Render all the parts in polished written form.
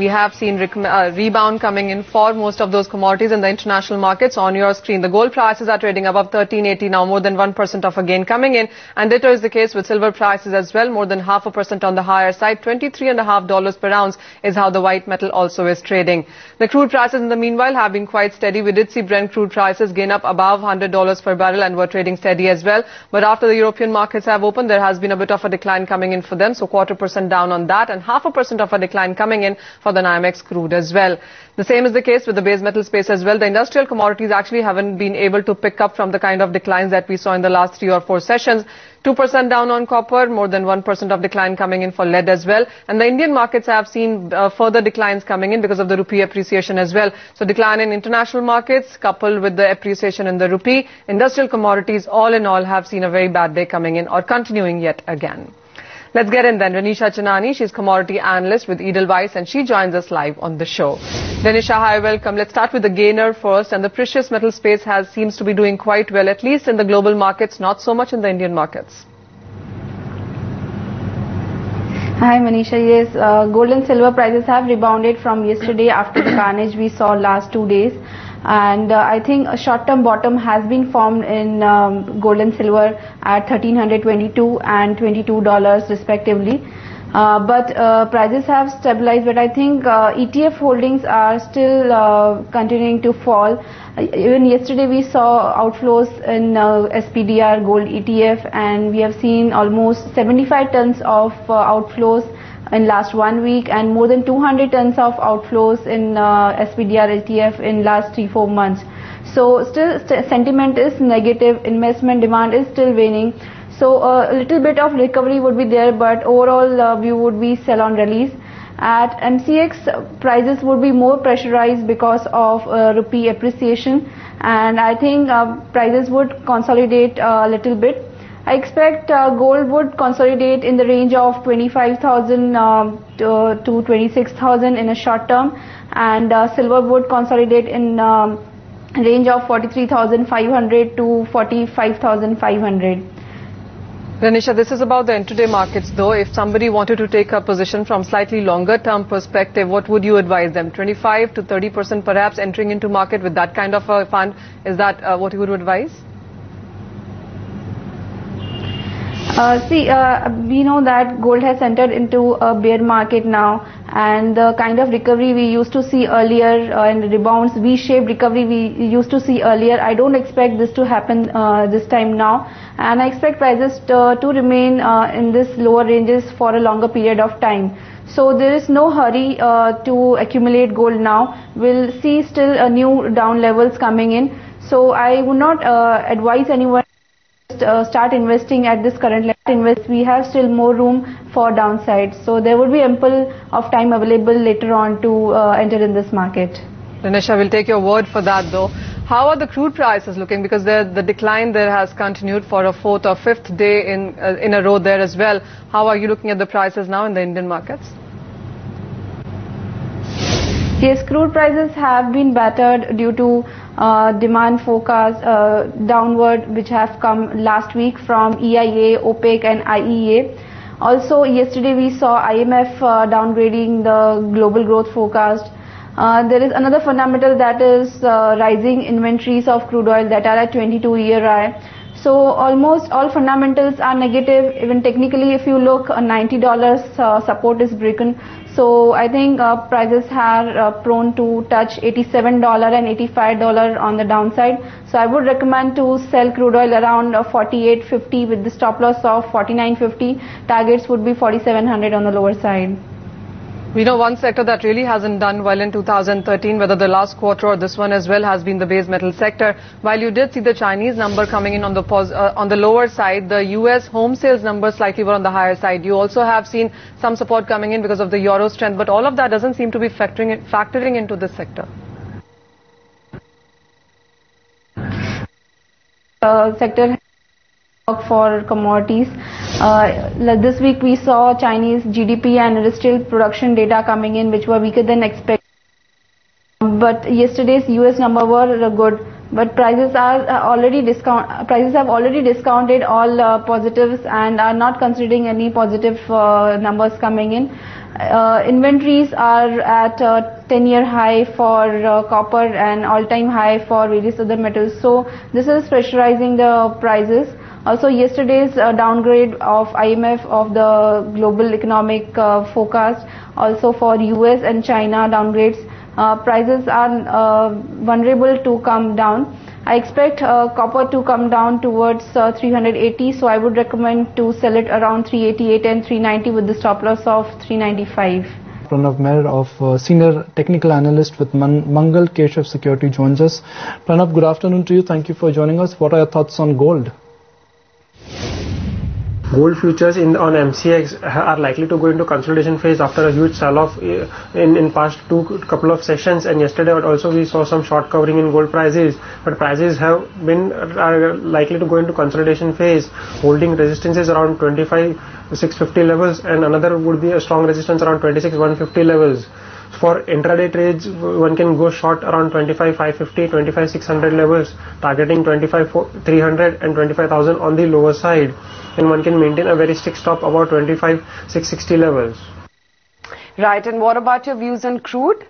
We have seen rebound coming in for most of those commodities in the international markets. On your screen, the gold prices are trading above 1380 now, more than 1% of a gain coming in. And ditto is the case with silver prices as well, more than 0.5% on the higher side. $23.5 per ounce is how the white metal also is trading. The crude prices in the meanwhile have been quite steady. We did see Brent crude prices gain up above $100 per barrel and were trading steady as well. But after the European markets have opened, there has been a bit of a decline coming in for them. So 0.25% down on that and 0.5% of a decline coming in for the NYMEX crude as well. The same is the case with the base metal space as well. The industrial commodities actually haven't been able to pick up from the kind of declines that we saw in the last 3 or 4 sessions. 2% down on copper, more than 1% of decline coming in for lead as well. And the Indian markets have seen further declines coming in because of the rupee appreciation as well. So decline in international markets coupled with the appreciation in the rupee, industrial commodities all in all have seen a very bad day coming in or continuing yet again. Let's get in then. Renisha Chanani, she's commodity analyst with Edelweiss and she joins us live on the show. Renisha, hi, welcome. Let's start with the gainer first, and the precious metal space seems to be doing quite well, at least in the global markets, not so much in the Indian markets. Hi Manisha, yes, gold and silver prices have rebounded from yesterday after the carnage we saw last 2 days. And I think a short-term bottom has been formed in gold and silver at $1,322 and $22 respectively. But prices have stabilized, but I think ETF holdings are still continuing to fall. Even yesterday we saw outflows in SPDR gold ETF, and we have seen almost 75 tons of outflows in last 1 week and more than 200 tons of outflows in SPDR ETF in last 3-4 months. So still sentiment is negative, investment demand is still waning. So a little bit of recovery would be there, but overall view would be sell on release. At MCX, prices would be more pressurized because of rupee appreciation, and I think prices would consolidate a little bit. I expect gold would consolidate in the range of 25,000 to 26,000 in a short term, and silver would consolidate in range of 43,500 to 45,500. Renisha, this is about the intraday markets though. If somebody wanted to take a position from slightly longer term perspective, what would you advise them? 25 to 30% perhaps entering into market with that kind of a fund? Is that what you would advise? We know that gold has entered into a bear market now, and the kind of recovery we used to see earlier and rebounds, V-shaped recovery we used to see earlier, I don't expect this to happen this time now, and I expect prices to remain in this lower ranges for a longer period of time. So there is no hurry to accumulate gold now. We'll see still new down levels coming in. So I would not advise anyone start investing at this current level. We have still more room for downside, so there would be ample of time available later on to enter in this market. Renisha, we'll take your word for that though. How are the crude prices looking? Because the decline there has continued for a 4th or 5th day in a row there as well. How are you looking at the prices now in the Indian markets? Yes, crude prices have been battered due to demand forecast downward, which have come last week from EIA, OPEC and IEA. Also yesterday we saw IMF downgrading the global growth forecast. There is another fundamental, that is rising inventories of crude oil that are at 22-year high. So almost all fundamentals are negative. Even technically, if you look, $90 support is broken. So I think prices are prone to touch $87 and $85 on the downside. So I would recommend to sell crude oil around 48.50 with the stop loss of 49.50. Targets would be 4700 on the lower side. We know one sector that really hasn't done well in 2013, whether the last quarter or this one as well, has been the base metal sector. While you did see the Chinese number coming in on the lower side, the US home sales numbers slightly were on the higher side. You also have seen some support coming in because of the euro strength, but all of that doesn't seem to be factoring into this sector. Sector for commodities. This week we saw Chinese GDP and industrial production data coming in, which were weaker than expected. But yesterday's US number were good. But prices have already discounted all positives and are not considering any positive numbers coming in. Inventories are at a 10-year high for copper and all-time high for various other metals. So this is pressurizing the prices. Also, yesterday's downgrade of IMF of the global economic forecast, also for US and China downgrades, prices are vulnerable to come down. I expect copper to come down towards 380, so I would recommend to sell it around 388 and 390 with the stop loss of 395. Pranav Mehr, of Senior Technical Analyst with Mangal Keshav Security, joins us. Pranav, good afternoon to you. Thank you for joining us. What are your thoughts on gold? Gold futures on MCX are likely to go into consolidation phase after a huge sell-off in past couple of sessions, and yesterday also we saw some short covering in gold prices, but prices are likely to go into consolidation phase, holding resistances around 25,650 levels, and another would be a strong resistance around 26,150 levels. For intraday trades, one can go short around 25,550, 25,600 levels, targeting 25,300 and 25,000 on the lower side, and one can maintain a very strict stop about 25,660 levels. Right, and what about your views on crude?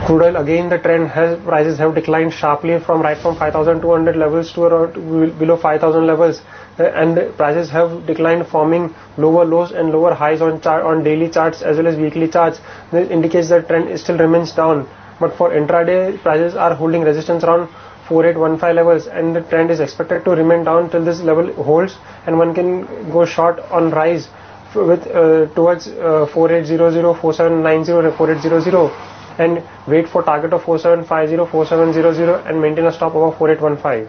Crude oil, again the trend prices have declined sharply from 5,200 levels to around below 5,000 levels, and the prices have declined, forming lower lows and lower highs on daily charts as well as weekly charts. This indicates that trend still remains down, but for intraday prices are holding resistance around 4815 levels, and the trend is expected to remain down till this level holds, and one can go short on rise with towards 4800, 4790 and 4800, and wait for target of 4750, 4700 and maintain a stop over 4815.